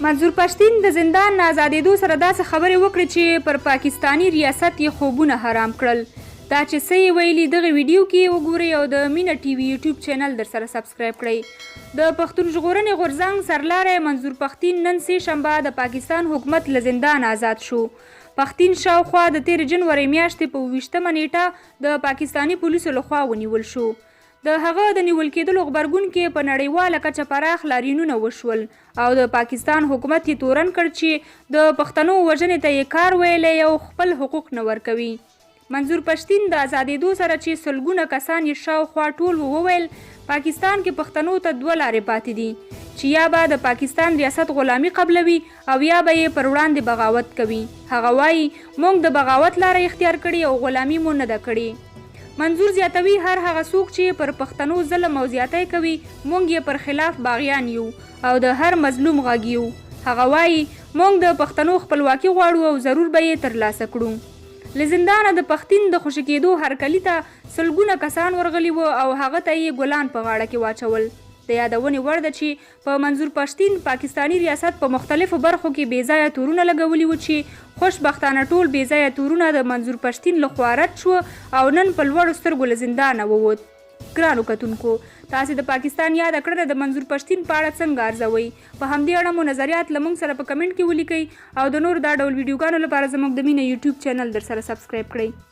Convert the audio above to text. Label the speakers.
Speaker 1: منظور پښتین د زندان نه ازادېدو سره داسې خبرې وکړې چې پر پاکستانی ریاست یې خوبونه حرام کړل. دا چې څه یې ویلي دغه ویډیو کې وګورئ او د مینه ټي وي یوټیوب چینل در سره سبسکرایب کړئ. د پښتون ژغورنې غورځنګ سرلاری منظور پښتین نن سه شنبه د پاکستان حکومت له زندان آزاد شو. پښتین شاوخوا د 13 جنوري میاشتې په 28مه نیټه د پاکستانی پولیسو لخوا ونیول شو. د هغه د نیول کېدلو غبرګون کې په نړیواله کچه پراخ لاریونونه وشول او د پاکستان حکومت یې تورن کړ چې د پښتنو وژنې ته یې کار ویلی او خپل حقوق نه ورکوي. منظور پښتین د ازادېدو سره چې سلګونه کسان یې شاوخوا ټول وویل پاکستان کې پښتنو ته دوه لارې پاتې دي چې یا به د پاکستان ریاست غلامي قبلوي او یا به یې پر وړاندې بغاوت کوي. هغه وایي موږ د بغاوت لاره اختیار کړې او غلامي مو نه ده کړې. منظور زیاتوي هر هغه څوک چې پر پښتنو ظلم او زیاتی کوي موږ یې پر خلاف باغیان یو او د هر مظلوم غږ یو. هغه وایي موږ د پښتنو خپلواکي غواړو او ضرور به یې ترلاسه کړو. له زندانه د پښتین د خوشي کېدو هرکلي ته سلګونه کسان ورغلي وو او هغه ته یې ګلان په غاړه کې واچول. د یادونې وړ ده چې په منظور پښتین پاکستانی ریاست په مختلفو برخو کې بېځایه تورونه لګولي وو چې خوشبختانه ټول بېځایه تورونه د منظور پښتین لخوا رد شو او نن په لوړو سترګو له زندانه ووت. ګرانو کتونکو تاسې د پاکستان یاده کړنه د منظور پښتین په اړه څنګه ارزوئ؟ په همدې اړه مو نظریات له موږ سره په کمنټ کې ولیکئ او د نور دا ډول ویډیوګانو لپاره زموږ د مینه یوټیوب چینل در سره سبسکرایب کړئ.